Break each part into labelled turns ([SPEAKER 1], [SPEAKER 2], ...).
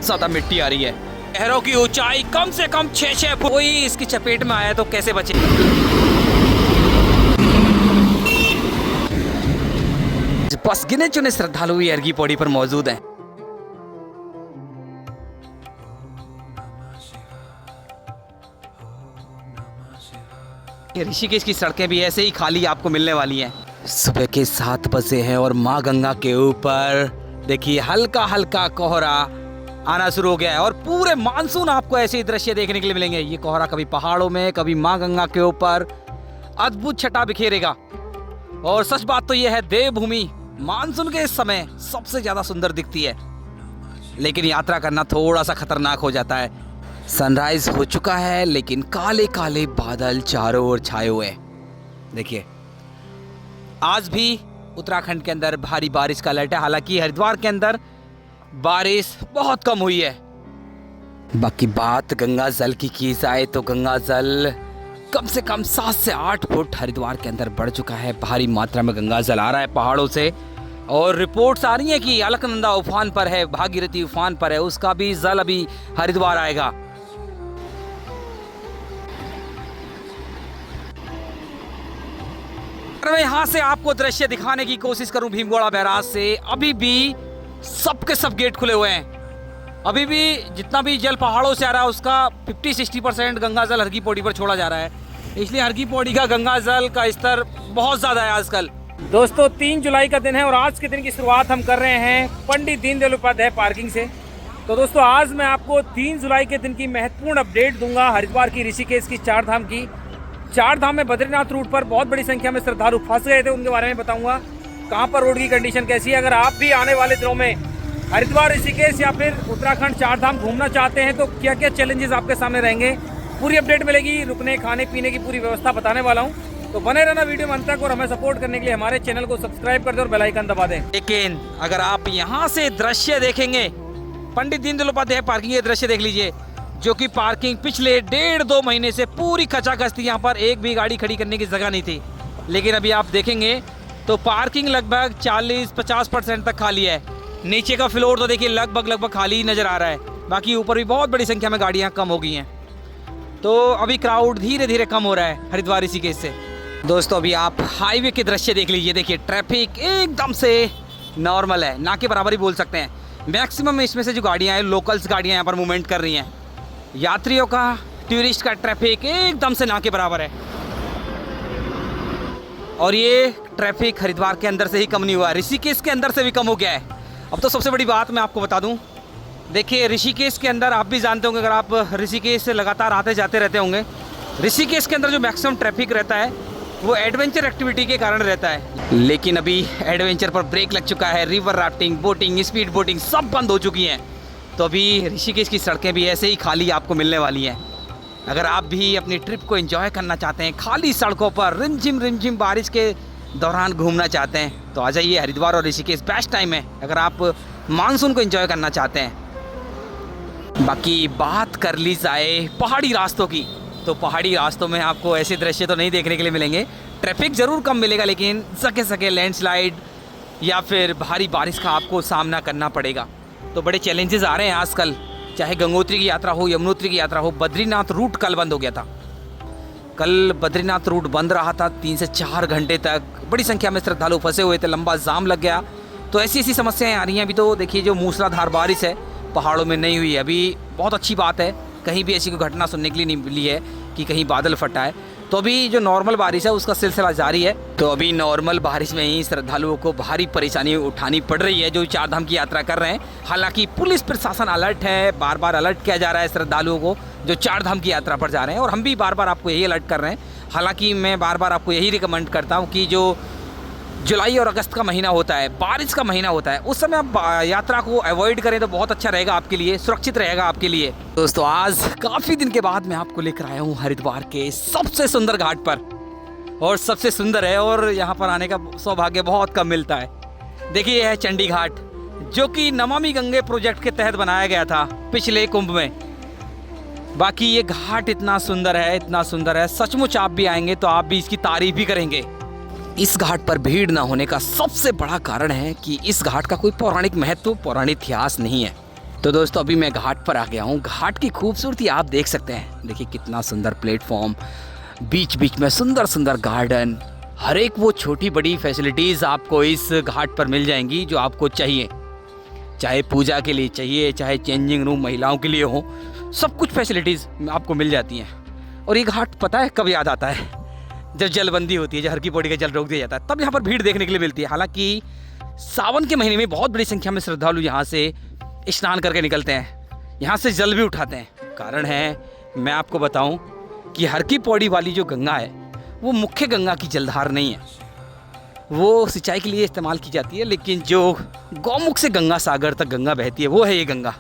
[SPEAKER 1] बहुत ज्यादा मिट्टी आ रही है। लहरों की ऊंचाई कम से कम 6 फुट। कोई इसकी चपेट में आया तो कैसे बचे। बस गिने चुने श्रद्धालु हरकी पौड़ी पर मौजूद हैं। ऋषिकेश की सड़कें भी ऐसे ही खाली आपको मिलने वाली हैं। सुबह के 7 बजे हैं और माँ गंगा के ऊपर देखिए हल्का हल्का कोहरा आना शुरू हो गया है और पूरे मानसून आपको ऐसे ही दृश्य देखने के लिए मिलेंगे। ये कोहरा कभी पहाड़ों में, कभी माँ गंगा के ऊपर अद्भुत छटा बिखेरेगा। और सच बात तो यह है, देवभूमि मानसून के इस समय सबसे ज्यादा सुंदर दिखती है, लेकिन यात्रा करना थोड़ा सा खतरनाक हो जाता है। सनराइज हो चुका है लेकिन काले काले बादल चारों ओर छाए हुए हैं। देखिए आज भी उत्तराखंड के अंदर भारी बारिश का अलर्ट है। हालांकि हरिद्वार के अंदर बारिश बहुत कम हुई है। बाकी बात गंगा जल की जाए तो गंगा जल कम से कम 7 से 8 फुट हरिद्वार के अंदर बढ़ चुका है। भारी मात्रा में गंगा जल आ रहा है पहाड़ों से और रिपोर्ट्स आ रही हैं कि अलकनंदा उफान पर है, भागीरथी उफान पर है, उसका भी जल अभी हरिद्वार आएगा। मैं यहाँ से आपको दृश्य दिखाने की कोशिश करूं भीमगोड़ा बैराज से, अभी भी सबके सब गेट खुले हुए हैं। अभी भी जितना भी जल पहाड़ों से आ रहा है उसका 50-60% गंगा जल हरकी पौड़ी पर छोड़ा जा रहा है। इसलिए हरकी पौड़ी का गंगा जल का स्तर बहुत ज़्यादा है आजकल। दोस्तों 3 जुलाई का दिन है और आज के दिन की शुरुआत हम कर रहे हैं पंडित दीनदयाल उपाध्याय पार्किंग से। तो दोस्तों आज मैं आपको 3 जुलाई के दिन की महत्वपूर्ण अपडेट दूंगा हरिद्वार की, ऋषिकेश की, चारधाम की। चारधाम में बद्रीनाथ रूट पर बहुत बड़ी संख्या में श्रद्धालु फंस गए थे, उनके बारे में बताऊंगा। कहां पर रोड की कंडीशन कैसी है। अगर आप भी आने वाले दिनों में हरिद्वार, ऋषिकेश या फिर उत्तराखंड चारधाम घूमना चाहते हैं तो क्या क्या चैलेंजेस आपके सामने रहेंगे, पूरी अपडेट मिलेगी। रुकने खाने पीने की पूरी व्यवस्था बताने वाला हूँ, तो बने रहना वीडियो में अंत तक और हमें सपोर्ट करने के लिए हमारे चैनल को सब्सक्राइब कर दें और बेल आइकन दबा दें। लेकिन अगर आप यहाँ से दृश्य देखेंगे, पंडित दीनदयाल उपाध्याय पार्किंग के दृश्य देख लीजिए, जो कि पार्किंग पिछले 1.5-2 महीने से पूरी खचाखच थी। यहाँ पर एक भी गाड़ी खड़ी करने की जगह नहीं थी, लेकिन अभी आप देखेंगे तो पार्किंग लगभग 40-50% तक खाली है। नीचे का फ्लोर तो देखिए लगभग खाली नज़र आ रहा है। बाकी ऊपर भी बहुत बड़ी संख्या में गाड़ियाँ कम हो गई हैं, तो अभी क्राउड धीरे धीरे कम हो रहा है हरिद्वार ऋषिकेश से। दोस्तों अभी आप हाईवे के दृश्य देख लीजिए, देखिए ट्रैफिक एकदम से नॉर्मल है, ना के बराबर ही बोल सकते हैं। मैक्सिमम इसमें से जो गाड़ियाँ हैं लोकल्स गाड़ियाँ यहाँ पर मूवमेंट कर रही हैं। यात्रियों का, टूरिस्ट का ट्रैफिक एकदम से ना के बराबर है। और ये ट्रैफिक हरिद्वार के अंदर से ही कम नहीं हुआ, ऋषिकेश के अंदर से भी कम हो गया है। अब तो सबसे बड़ी बात मैं आपको बता दूं, देखिए ऋषिकेश के अंदर आप भी जानते होंगे, अगर आप ऋषिकेश से लगातार आते जाते रहते होंगे, ऋषिकेश के अंदर जो मैक्सिमम ट्रैफिक रहता है वो एडवेंचर एक्टिविटी के कारण रहता है। लेकिन अभी एडवेंचर पर ब्रेक लग चुका है। River rafting, boating, speed boating सब बंद हो चुकी हैं। तो अभी ऋषिकेश की सड़कें भी ऐसे ही खाली आपको मिलने वाली हैं। अगर आप भी अपनी ट्रिप को एंजॉय करना चाहते हैं, खाली सड़कों पर रिमझिम बारिश के दौरान घूमना चाहते हैं, तो आ जाइए हरिद्वार और ऋषिकेश बेस्ट टाइम है अगर आप मानसून को एंजॉय करना चाहते हैं। बाकी बात कर ली जाए पहाड़ी रास्तों की, तो पहाड़ी रास्तों में आपको ऐसे दृश्य तो नहीं देखने के लिए मिलेंगे। ट्रैफिक ज़रूर कम मिलेगा, लेकिन सके लैंडस्लाइड या फिर भारी बारिश का आपको सामना करना पड़ेगा। तो बड़े चैलेंजेस आ रहे हैं आजकल, चाहे गंगोत्री की यात्रा हो, यमुनोत्री की यात्रा हो। बद्रीनाथ रूट कल बंद हो गया था, कल बद्रीनाथ रूट बंद रहा था 3 से 4 घंटे तक। बड़ी संख्या में श्रद्धालु फंसे हुए थे, लंबा जाम लग गया। तो ऐसी समस्याएं आ रही हैं। अभी तो देखिए जो मूसलाधार बारिश है पहाड़ों में नहीं हुई है, अभी बहुत अच्छी बात है। कहीं भी ऐसी कोई घटना सुनने के लिए नहीं मिली है कि कहीं बादल फटा है। तो अभी जो नॉर्मल बारिश है उसका सिलसिला जारी है। तो अभी नॉर्मल बारिश में ही श्रद्धालुओं को भारी परेशानी उठानी पड़ रही है जो चारधाम की यात्रा कर रहे हैं। हालांकि पुलिस प्रशासन अलर्ट है, बार बार अलर्ट किया जा रहा है श्रद्धालुओं को जो चारधाम की यात्रा पर जा रहे हैं, और हम भी बार बार आपको यही अलर्ट कर रहे हैं। हालांकि मैं बार बार आपको यही रिकमेंड करता हूँ कि जो जुलाई और अगस्त का महीना होता है, बारिश का महीना होता है, उस समय आप यात्रा को अवॉइड करें तो बहुत अच्छा रहेगा आपके लिए, सुरक्षित रहेगा आपके लिए। दोस्तों आज काफ़ी दिन के बाद मैं आपको लेकर आया हूँ हरिद्वार के सबसे सुंदर घाट पर, और सबसे सुंदर है और यहाँ पर आने का सौभाग्य बहुत कम मिलता है। देखिए यह है चंडी घाट, जो कि नमामि गंगे प्रोजेक्ट के तहत बनाया गया था पिछले कुंभ में। बाकी ये घाट इतना सुंदर है, इतना सुंदर है, सचमुच आप भी आएंगे तो आप भी इसकी तारीफ भी करेंगे। इस घाट पर भीड़ ना होने का सबसे बड़ा कारण है कि इस घाट का कोई पौराणिक महत्व, पौराणिक इतिहास नहीं है। तो दोस्तों अभी मैं घाट पर आ गया हूँ। घाट की खूबसूरती आप देख सकते हैं। देखिए कितना सुंदर प्लेटफॉर्म, बीच बीच में सुंदर सुंदर गार्डन, हर एक वो छोटी बड़ी फैसिलिटीज़ आपको इस घाट पर मिल जाएंगी जो आपको चाहिए। चाहे पूजा के लिए चाहिए, चाहे चेंजिंग रूम महिलाओं के लिए हो, सब कुछ फैसिलिटीज़ आपको मिल जाती हैं। और ये घाट पता है कब याद आता है? जब जलबंदी होती है, जब हर की पौड़ी का जल रोक दिया जाता है, तब यहाँ पर भीड़ देखने के लिए मिलती है। हालांकि सावन के महीने में बहुत बड़ी संख्या में श्रद्धालु यहाँ से स्नान करके निकलते हैं, यहाँ से जल भी उठाते हैं। कारण है, मैं आपको बताऊं कि हर की पौड़ी वाली जो गंगा है वो मुख्य गंगा की जलधार नहीं है, वो सिंचाई के लिए इस्तेमाल की जाती है। लेकिन जो गौमुख से गंगा सागर तक गंगा बहती है वो है ये गंगा।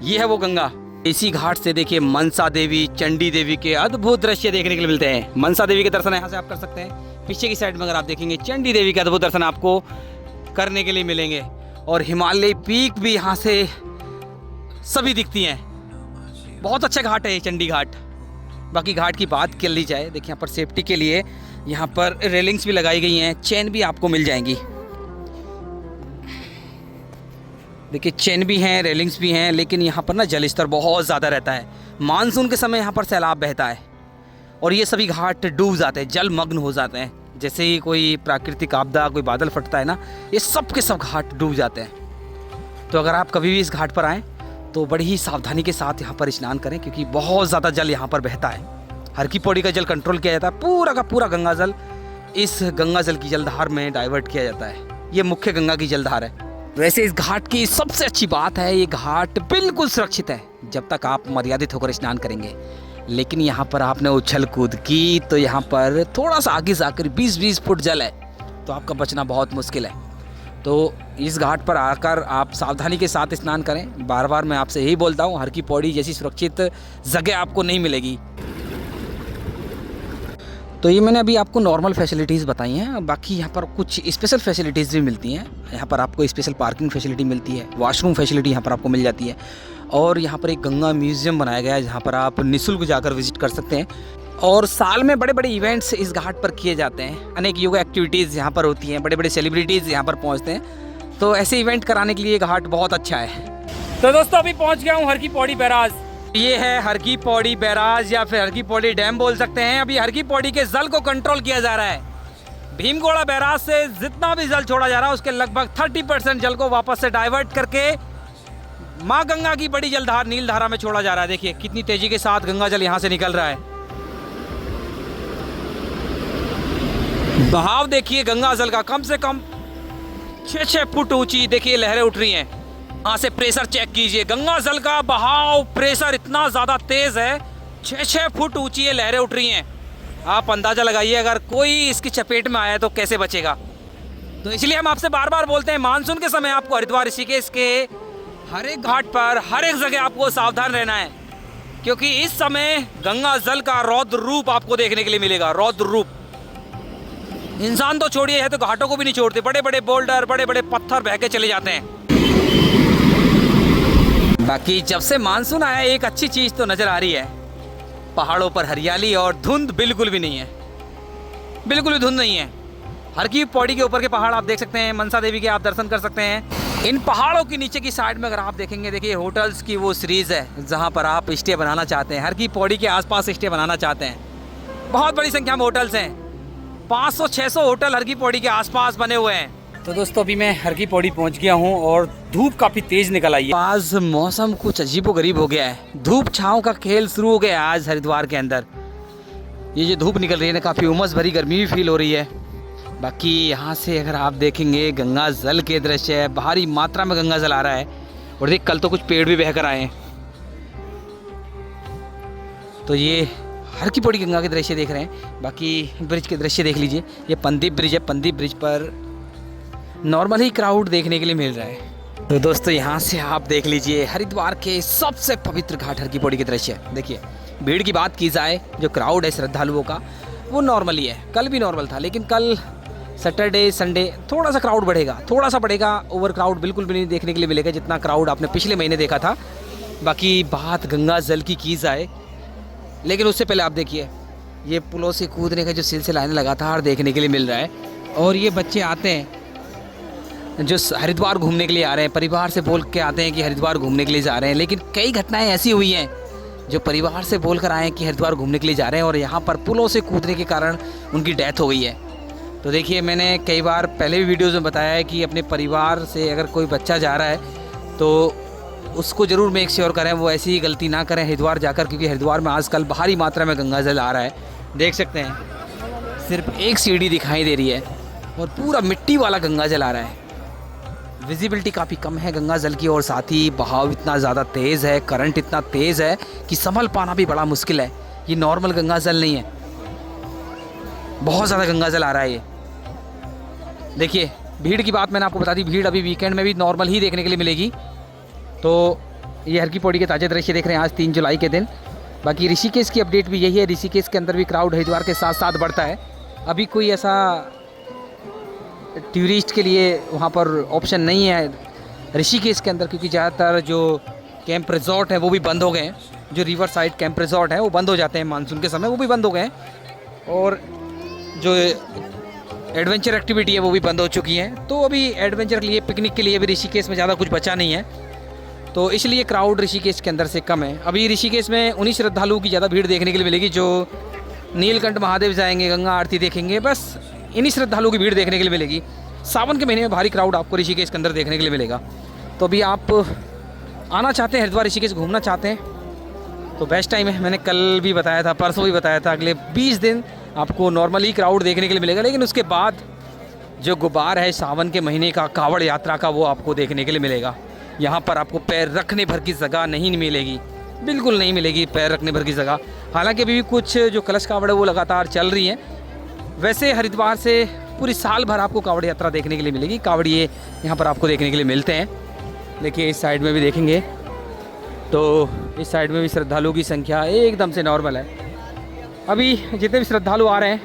[SPEAKER 1] ये है वो गंगा। इसी घाट से देखिए मनसा देवी, चंडी देवी के अद्भुत दृश्य देखने के लिए मिलते हैं। मनसा देवी के दर्शन यहाँ से आप कर सकते हैं। पीछे की साइड में अगर आप देखेंगे चंडी देवी के अद्भुत दर्शन आपको करने के लिए मिलेंगे। और हिमालय पीक भी यहाँ से सभी दिखती हैं। बहुत अच्छा घाट है ये चंडी घाट। बाकी घाट की बात कर ली जाए, देखिए यहाँ पर सेफ्टी के लिए यहाँ पर रेलिंग्स भी लगाई गई हैं, चेन भी आपको मिल जाएंगी। देखिए चेन भी हैं, रेलिंग्स भी हैं। लेकिन यहाँ पर ना जल स्तर बहुत ज़्यादा रहता है। मानसून के समय यहाँ पर सैलाब बहता है और ये सभी घाट डूब जाते हैं, जलमग्न हो जाते हैं। जैसे ही कोई प्राकृतिक आपदा, कोई बादल फटता है ना, ये सब के सब घाट डूब जाते हैं। तो अगर आप कभी भी इस घाट पर आएँ तो बड़ी ही सावधानी के साथ यहाँ पर स्नान करें, क्योंकि बहुत ज़्यादा जल यहाँ पर बहता है। हर की पौड़ी का जल कंट्रोल किया जाता है, पूरा का पूरा गंगा जल इस गंगा जल की जलधार में डाइवर्ट किया जाता है। ये मुख्य गंगा की जलधार है। वैसे इस घाट की सबसे अच्छी बात है, ये घाट बिल्कुल सुरक्षित है जब तक आप मर्यादित होकर स्नान करेंगे। लेकिन यहाँ पर आपने उछल कूद की तो यहाँ पर थोड़ा सा आगे जाकर 20-20 फुट जल है, तो आपका बचना बहुत मुश्किल है। तो इस घाट पर आकर आप सावधानी के साथ स्नान करें। बार बार मैं आपसे यही बोलता हूँ, हर की पौड़ी जैसी सुरक्षित जगह आपको नहीं मिलेगी। तो ये मैंने अभी आपको नॉर्मल फैसिलिटीज़ बताई हैं। बाकी यहाँ पर कुछ स्पेशल फैसिलिटीज़ भी मिलती हैं। यहाँ पर आपको स्पेशल पार्किंग फैसिलिटी मिलती है, वॉशरूम फैसिलिटी यहाँ पर आपको मिल जाती है। और यहाँ पर एक गंगा म्यूज़ियम बनाया गया है जहाँ पर आप निःशुल्क जाकर विजिट कर सकते हैं। और साल में बड़े बड़े इवेंट्स इस घाट पर किए जाते हैं। अनेक योगा एक्टिविटीज़ यहाँ पर होती हैं, बड़े बड़े सेलिब्रिटीज़ यहाँ पर पहुँचते हैं। तो ऐसे इवेंट कराने के लिए घाट बहुत अच्छा है। तो दोस्तों अभी पहुँच गया हूँ हर की पौड़ी बैराज। ये है हर की पौड़ी बैराज या फिर हर की पौड़ी डैम बोल सकते हैं। अभी हर की पौड़ी के जल को कंट्रोल किया जा रहा है। भीमगोड़ा बैराज से जितना भी जल छोड़ा जा रहा है उसके लगभग 30% जल को वापस से डाइवर्ट करके माँ गंगा की बड़ी जलधार नीलधारा में छोड़ा जा रहा है। देखिए कितनी तेजी के साथ गंगा जल यहाँ से निकल रहा है। बहाव देखिए गंगा जल का, कम से कम 6-6 फुट ऊंची देखिए लहरें उठ रही हैं। यहाँ से प्रेशर चेक कीजिए, गंगा जल का बहाव प्रेशर इतना ज़्यादा तेज़ है, 6-6 फुट ऊंची ये लहरें उठ रही हैं। आप अंदाज़ा लगाइए अगर कोई इसकी चपेट में आया तो कैसे बचेगा। तो इसलिए हम आपसे बार बार बोलते हैं, मानसून के समय आपको हरिद्वार ऋषिकेश के हर एक घाट पर हर एक जगह आपको सावधान रहना है, क्योंकि इस समय गंगा जल का रौद्र रूप आपको देखने के लिए मिलेगा। रौद्र रूप इंसान तो छोड़िए है तो घाटों को भी नहीं छोड़ते। बड़े बड़े बोल्डर, बड़े बड़े पत्थर बह के चले जाते हैं। बाकी जब से मानसून आया एक अच्छी चीज़ तो नज़र आ रही है, पहाड़ों पर हरियाली और धुंध बिल्कुल भी नहीं है। बिल्कुल भी धुंध नहीं है। हर की पौड़ी के ऊपर के पहाड़ आप देख सकते हैं, मनसा देवी के आप दर्शन कर सकते हैं। इन पहाड़ों के नीचे की साइड में अगर आप देखेंगे, देखिए होटल्स की वो सीरीज़ है जहाँ पर आप स्टे बनाना चाहते हैं, हर की पौड़ी के आसपास स्टे बनाना चाहते हैं। बहुत बड़ी संख्या में होटल्स हैं, 500-600 होटल हर की पौड़ी के आसपास बने हुए हैं। तो दोस्तों अभी मैं हर की पौड़ी पहुंच गया हूं और धूप काफ़ी तेज़ निकल आई है। आज मौसम कुछ अजीबोगरीब हो गया है, धूप छाँव का खेल शुरू हो गया है आज हरिद्वार के अंदर। ये जो धूप निकल रही है ना, काफ़ी उमस भरी गर्मी भी फील हो रही है। बाकी यहाँ से अगर आप देखेंगे गंगा जल के दृश्य है, भारी मात्रा में गंगा जल आ रहा है। और देख कल तो कुछ पेड़ भी बहकर आए हैं। तो ये हर की पौड़ी गंगा के दृश्य देख रहे हैं। बाकी ब्रिज के दृश्य देख लीजिए, ये पंदीप ब्रिज है। पंदीप ब्रिज पर नॉर्मल ही क्राउड देखने के लिए मिल रहा है। तो दोस्तों यहाँ से आप देख लीजिए हरिद्वार के सबसे पवित्र घाट हर की पौड़ी के दृश्य। देखिए भीड़ की बात की जाए, जो क्राउड है श्रद्धालुओं का वो नॉर्मल ही है। कल भी नॉर्मल था, लेकिन कल सैटरडे संडे थोड़ा सा क्राउड बढ़ेगा, थोड़ा सा बढ़ेगा। ओवर क्राउड बिल्कुल भी नहीं देखने के लिए मिलेगा जितना क्राउड आपने पिछले महीने देखा था। बाकी बात गंगा जल की जाए, लेकिन उससे पहले आप देखिए ये पुलों से कूदने का जो सिलसिला है लगातार देखने के लिए मिल रहा है। और ये बच्चे आते हैं जो हरिद्वार घूमने के लिए आ रहे हैं, परिवार से बोल के आते हैं कि हरिद्वार घूमने के लिए जा रहे हैं, लेकिन कई घटनाएं ऐसी हुई हैं जो परिवार से बोल कर आए हैं कि हरिद्वार घूमने के लिए जा रहे हैं और यहाँ पर पुलों से कूदने के कारण उनकी डेथ हो गई है। तो देखिए, मैंने कई बार पहले भी वीडियोज़ में बताया है कि अपने परिवार से अगर कोई बच्चा जा रहा है तो उसको ज़रूर मेक श्योर करें वो ऐसी गलती ना करें हरिद्वार जाकर, क्योंकि हरिद्वार में आजकल भारी मात्रा में गंगा जल आ रहा है। देख सकते हैं सिर्फ एक सीढ़ी दिखाई दे रही है और पूरा मिट्टी वाला गंगा जल आ रहा है। विजिबिलिटी काफ़ी कम है गंगा जल की और साथ ही बहाव इतना ज़्यादा तेज़ है, करंट इतना तेज़ है कि संभल पाना भी बड़ा मुश्किल है। ये नॉर्मल गंगा जल नहीं है, बहुत ज़्यादा गंगा जल आ रहा है ये। देखिए, भीड़ की बात मैंने आपको बता दी, भीड़ अभी वीकेंड में भी नॉर्मल ही देखने के लिए मिलेगी। तो ये हर की पौड़ी के ताज़ा दृश्य देख रहे हैं आज 3 जुलाई के दिन। बाकी ऋषिकेश की अपडेट भी यही है, ऋषिकेश के अंदर भी क्राउड हरिद्वार के साथ साथ बढ़ता है। अभी कोई ऐसा टूरिस्ट के लिए वहाँ पर ऑप्शन नहीं है ऋषिकेश के अंदर, क्योंकि ज़्यादातर जो कैंप रिजॉर्ट हैं वो भी बंद हो गए हैं। जो रिवर साइड कैंप रिजॉर्ट हैं वो बंद हो जाते हैं मानसून के समय, वो भी बंद हो गए हैं। और जो एडवेंचर एक्टिविटी है वो भी बंद हो चुकी हैं। तो अभी एडवेंचर के लिए, पिकनिक के लिए भी ऋषिकेश में ज़्यादा कुछ बचा नहीं है, तो इसलिए क्राउड ऋषिकेश के अंदर से कम है। अभी ऋषिकेश में उन्हीं श्रद्धालुओं की ज़्यादा भीड़ देखने के लिए मिलेगी जो नीलकंठ महादेव जाएंगे, गंगा आरती देखेंगे, बस इन्हीं श्रद्धालुओं की भीड़ देखने के लिए मिलेगी। सावन के महीने में भारी क्राउड आपको ऋषिकेश के अंदर देखने के लिए मिलेगा। तो अभी आप आना चाहते हैं हरिद्वार ऋषिकेश घूमना चाहते हैं तो बेस्ट टाइम है। मैंने कल भी बताया था, परसों भी बताया था, अगले 20 दिन आपको नॉर्मली क्राउड देखने के लिए मिलेगा। लेकिन उसके बाद जो गुबार है सावन के महीने का, कावड़ यात्रा का, वो आपको देखने के लिए मिलेगा। यहाँ पर आपको पैर रखने भर की जगह नहीं मिलेगी, बिल्कुल नहीं मिलेगी पैर रखने भर की जगह। हालांकि अभी भी कुछ जो कलश कावड़ है वो लगातार चल रही हैं। वैसे हरिद्वार से पूरी साल भर आपको कावड़ यात्रा देखने के लिए मिलेगी। कावड़िए यहाँ पर आपको देखने के लिए मिलते हैं। देखिए, इस साइड में भी देखेंगे तो इस साइड में भी श्रद्धालुओं की संख्या एकदम से नॉर्मल है। अभी जितने भी श्रद्धालु आ रहे हैं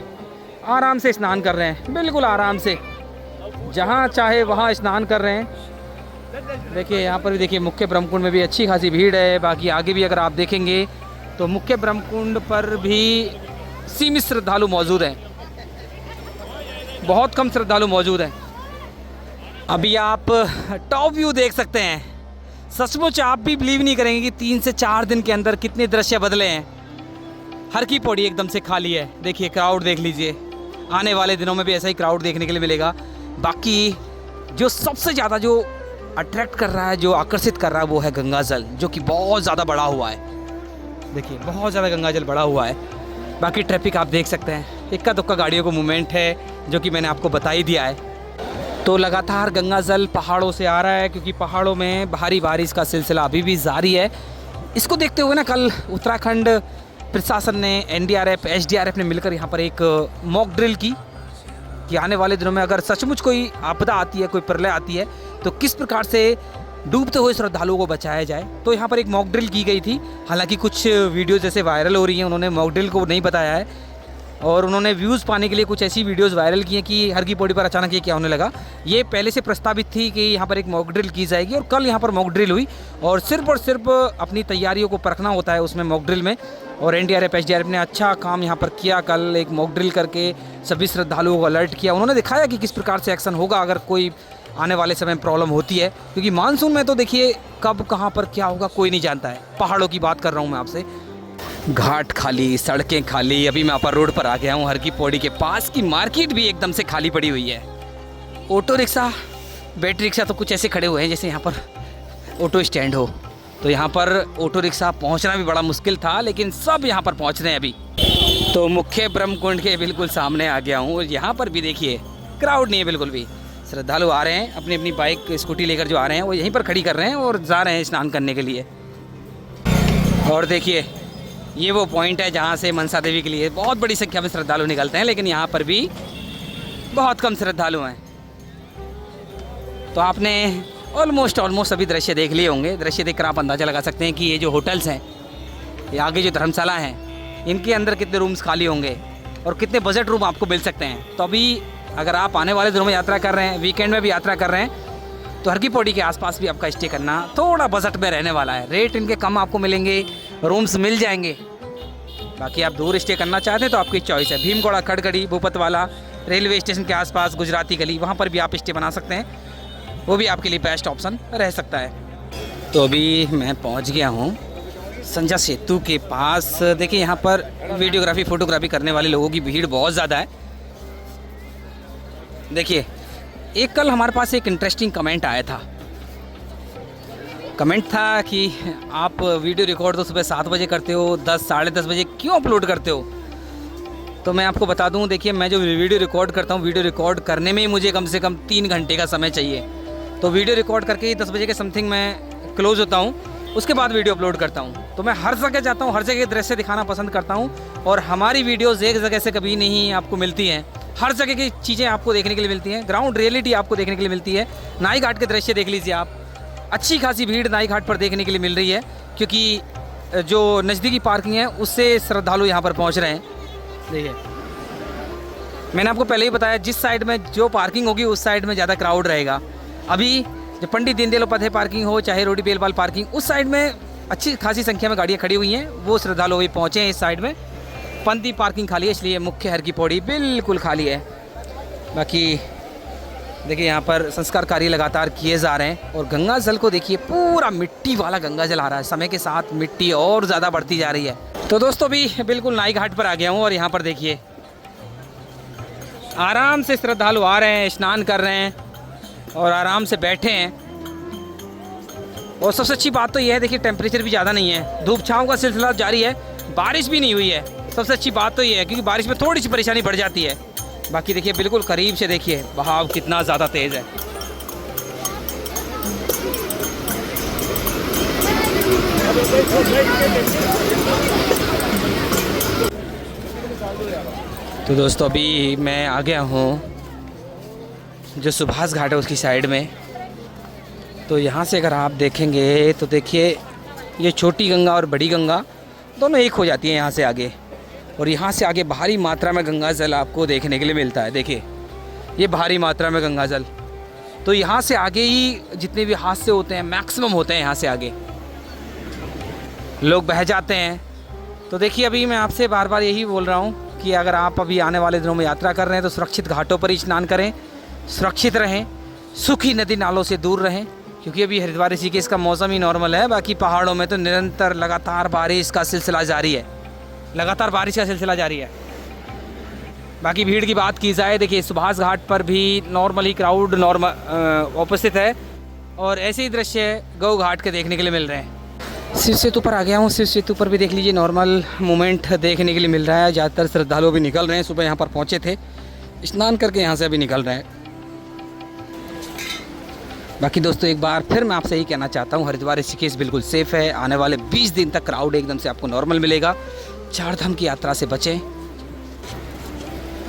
[SPEAKER 1] आराम से स्नान कर रहे हैं, बिल्कुल आराम से, जहाँ चाहे वहाँ स्नान कर रहे हैं। देखिए, यहाँ पर भी देखिए, मुख्य ब्रह्मकुंड में भी अच्छी खासी भीड़ है। बाकी आगे भी अगर आप देखेंगे तो मुख्य ब्रह्मकुंड पर भी सीमित श्रद्धालु मौजूद हैं, बहुत कम श्रद्धालु मौजूद हैं। अभी आप टॉप व्यू देख सकते हैं। सचमुच आप भी बिलीव नहीं करेंगे कि 3 से 4 दिन के अंदर कितने दृश्य बदले हैं। हर की पौड़ी एकदम से खाली है। देखिए, क्राउड देख लीजिए, आने वाले दिनों में भी ऐसा ही क्राउड देखने के लिए मिलेगा। बाकी जो सबसे ज़्यादा जो अट्रैक्ट कर रहा है, जो आकर्षित कर रहा है, वो है गंगा जल, जो कि बहुत ज़्यादा बड़ा हुआ है। देखिए, बहुत ज़्यादा गंगा जल बड़ा हुआ है। बाकी ट्रैफिक आप देख सकते हैं, इक्का दुक्का गाड़ियों को मूवमेंट है, जो कि मैंने आपको बता ही दिया है। तो लगातार गंगा जल पहाड़ों से आ रहा है, क्योंकि पहाड़ों में भारी बारिश का सिलसिला अभी भी जारी है। इसको देखते हुए ना, कल उत्तराखंड प्रशासन ने, NDRF, SDRF ने मिलकर यहाँ पर एक मॉक ड्रिल की कि आने वाले दिनों में अगर सचमुच कोई आपदा आती है, कोई प्रलय आती है, तो किस प्रकार से डूबते हुए श्रद्धालुओं को बचाया जाए। तो यहाँ पर एक मॉक ड्रिल की गई थी। हालांकि कुछ वीडियो जैसे वायरल हो रही हैं, उन्होंने मॉक ड्रिल को नहीं बताया है और उन्होंने व्यूज़ पाने के लिए कुछ ऐसी वीडियोस वायरल की हैं कि हर की पौड़ी पर अचानक ये क्या होने लगा। ये पहले से प्रस्तावित थी कि यहाँ पर एक मॉक ड्रिल की जाएगी और कल यहाँ पर मॉक ड्रिल हुई और सिर्फ अपनी तैयारियों को परखना होता है उसमें मॉक ड्रिल में। और NDRF, SDRF ने अच्छा काम यहाँ पर किया। कल एक मॉक ड्रिल करके सभी श्रद्धालुओं को अलर्ट किया। उन्होंने दिखाया कि किस प्रकार से एक्शन होगा अगर कोई आने वाले समय में प्रॉब्लम होती है, क्योंकि मानसून में तो देखिए कब कहाँ पर क्या होगा कोई नहीं जानता है। पहाड़ों की बात कर रहा हूँ मैं आपसे। घाट खाली, सड़कें खाली। अभी मैं अपर रोड पर आ गया हूँ, हर की पौड़ी के पास की मार्केट भी एकदम से खाली पड़ी हुई है। ऑटो रिक्शा, बैटरी रिक्शा तो कुछ ऐसे खड़े हुए हैं जैसे यहाँ पर ऑटो स्टैंड हो। तो यहाँ पर ऑटो रिक्शा पहुँचना भी बड़ा मुश्किल था, लेकिन सब यहाँ पर पहुँच रहे हैं अभी। तो मुख्य ब्रह्मकुंड के बिल्कुल सामने आ गया हूँ। यहाँ पर भी देखिए क्राउड नहीं है बिल्कुल भी। श्रद्धालु आ रहे हैं, अपनी अपनी बाइक स्कूटी लेकर जो आ रहे हैं वो यहीं पर खड़ी कर रहे हैं और जा रहे हैं स्नान करने के लिए। और देखिए, ये वो पॉइंट है जहाँ से मनसा देवी के लिए बहुत बड़ी संख्या में श्रद्धालु निकलते हैं, लेकिन यहाँ पर भी बहुत कम श्रद्धालु हैं। तो आपने ऑलमोस्ट सभी दृश्य देख लिए होंगे। दृश्य देखकर आप अंदाज़ा लगा सकते हैं कि ये जो होटल्स हैं, ये आगे जो धर्मशाला हैं, इनके अंदर कितने रूम्स खाली होंगे और कितने बजट रूम आपको मिल सकते हैं। तो अभी अगर आप आने वाले दिनों में यात्रा कर रहे हैं, वीकेंड में भी यात्रा कर रहे हैं, तो हर की पौड़ी के आसपास भी आपका स्टे करना थोड़ा बजट में रहने वाला है। रेट इनके कम आपको मिलेंगे, रूम्स मिल जाएंगे। बाकी आप दूर स्टे करना चाहते हैं तो आपकी चॉइस है। भीमगोड़ा, खड़गड़ी, भूपतवाला, रेलवे स्टेशन के आसपास गुजराती गली, वहाँ पर भी आप स्टे बना सकते हैं। वो भी आपके लिए बेस्ट ऑप्शन रह सकता है। तो अभी मैं पहुंच गया हूं संजय सेतु के पास। देखिए यहाँ पर वीडियोग्राफी फोटोग्राफी करने वाले लोगों की भीड़ बहुत ज़्यादा है। देखिए एक कल हमारे पास एक इंटरेस्टिंग कमेंट आया था। कमेंट था कि आप वीडियो रिकॉर्ड तो सुबह 7 बजे करते हो, 10 साढ़े 10 बजे क्यों अपलोड करते हो? तो मैं आपको बता दूं, देखिए मैं जो वीडियो रिकॉर्ड करता हूं, वीडियो रिकॉर्ड करने में ही मुझे कम से कम 3 घंटे का समय चाहिए। तो वीडियो रिकॉर्ड करके ही 10 बजे के समथिंग मैं क्लोज़ होता हूं, उसके बाद वीडियो अपलोड करता हूं। तो मैं हर जगह जाता हूं, हर जगह दृश्य दिखाना पसंद करता हूं। और हमारी वीडियोज़ एक जगह से कभी नहीं आपको मिलती हैं, हर जगह की चीज़ें आपको देखने के लिए मिलती हैं, ग्राउंड रियलिटी आपको देखने के लिए मिलती है। नाई घाट के दृश्य देख लीजिए आप, अच्छी खासी भीड़ नाई घाट पर देखने के लिए मिल रही है, क्योंकि जो नज़दीकी पार्किंग है उससे श्रद्धालु यहाँ पर पहुँच रहे हैं। देखिए मैंने आपको पहले ही बताया, जिस साइड में जो पार्किंग होगी उस साइड में ज़्यादा क्राउड रहेगा। अभी जो पंडित दीनदयाल उपाध्याय पार्किंग हो चाहे रोडी बेलपाल पार्किंग, उस साइड में अच्छी खासी संख्या में गाड़ियाँ खड़ी हुई हैं, वो श्रद्धालु अभी पहुँचे हैं इस साइड में। पंथी पार्किंग खाली है, इसलिए मुख्य हर की पौड़ी बिल्कुल खाली है। बाकी देखिए यहाँ पर संस्कार कार्य लगातार किए जा रहे हैं। और गंगा जल को देखिए, पूरा मिट्टी वाला गंगा जल आ रहा है। समय के साथ मिट्टी और ज़्यादा बढ़ती जा रही है। तो दोस्तों अभी बिल्कुल नाई घाट पर आ गया हूँ और यहाँ पर देखिए आराम से श्रद्धालु आ रहे हैं, स्नान कर रहे हैं और आराम से बैठे हैं। और सबसे अच्छी बात तो यह है, देखिए टेम्परेचर भी ज़्यादा नहीं है, धूप छाँव का सिलसिला जारी है, बारिश भी नहीं हुई है। सबसे अच्छी बात तो ये है, क्योंकि बारिश में थोड़ी सी परेशानी बढ़ जाती है। बाकी देखिए बिल्कुल करीब से देखिए बहाव कितना ज़्यादा तेज़ है। तो दोस्तों अभी मैं आ गया हूँ जो सुभाष घाट है उसकी साइड में। तो यहाँ से अगर आप देखेंगे तो देखिए ये छोटी गंगा और बड़ी गंगा दोनों एक हो जाती हैं यहाँ से आगे। और यहाँ से आगे भारी मात्रा में गंगा जल आपको देखने के लिए मिलता है। देखिए ये भारी मात्रा में गंगा जल, तो यहाँ से आगे ही जितने भी हादसे होते हैं मैक्सिमम होते हैं, यहाँ से आगे लोग बह जाते हैं। तो देखिए अभी मैं आपसे बार बार यही बोल रहा हूँ कि अगर आप अभी आने वाले दिनों में यात्रा कर रहे हैं तो सुरक्षित घाटों पर ही स्नान करें, सुरक्षित रहें, सूखी नदी नालों से दूर रहें, क्योंकि अभी हरिद्वार ऋषिकेश का मौसम ही नॉर्मल है। बाकी पहाड़ों में तो निरंतर लगातार बारिश का सिलसिला जारी है, लगातार बारिश का सिलसिला जारी है। बाकी भीड़ की बात की जाए, देखिए सुभाष घाट पर भी नॉर्मली क्राउड उपस्थित है और ऐसे ही दृश्य गौ घाट के देखने के लिए मिल रहे हैं। शिव सेतु पर आ गया हूँ। शिव सेतु पर भी देख लीजिए नॉर्मल मूवमेंट देखने के लिए मिल रहा है। ज़्यादातर श्रद्धालु भी निकल रहे हैं, सुबह यहाँ पर पहुँचे थे, स्नान करके यहाँ से अभी निकल रहे हैं। बाकी दोस्तों एक बार फिर मैं आपसे यही कहना चाहता हूँ, हरिद्वार ऋषिकेश बिल्कुल सेफ़ है। आने वाले 20 दिन तक क्राउड एकदम से आपको नॉर्मल मिलेगा। 4 धाम की यात्रा से बचें।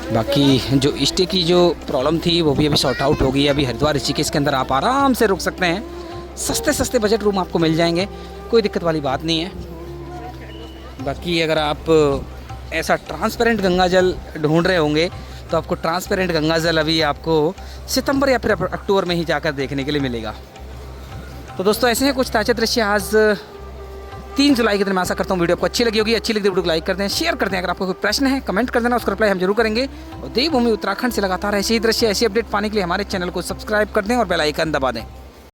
[SPEAKER 1] बाकी जो स्टे की जो प्रॉब्लम थी वो भी अभी सॉर्ट आउट हो गई है। अभी हरिद्वार ऋषिकेश के अंदर आप आराम से रुक सकते हैं, सस्ते सस्ते बजट रूम आपको मिल जाएंगे, कोई दिक्कत वाली बात नहीं है। बाकी अगर आप ऐसा ट्रांसपेरेंट गंगा जल ढूंढ रहे होंगे तो आपको ट्रांसपेरेंट गंगा जल अभी आपको सितंबर या फिर अक्टूबर में ही जाकर देखने के लिए मिलेगा। तो दोस्तों ऐसे हैं कुछ ताज़ा दृश्य आज 3 जुलाई के दिन। मैं आशा करता हूँ वीडियो आपको अच्छी लगी होगी। अच्छी लगी तो वीडियो को लाइक कर दें, शेयर कर दें। अगर आपको कोई प्रश्न है कमेंट कर देना, उसका रिप्लाई हम जरूर करेंगे। और देवभूमि उत्तराखंड से लगातार ऐसे ही दृश्य, ऐसी अपडेट पाने के लिए हमारे चैनल को सब्सक्राइब कर दें और बेल आइकन दबा दें।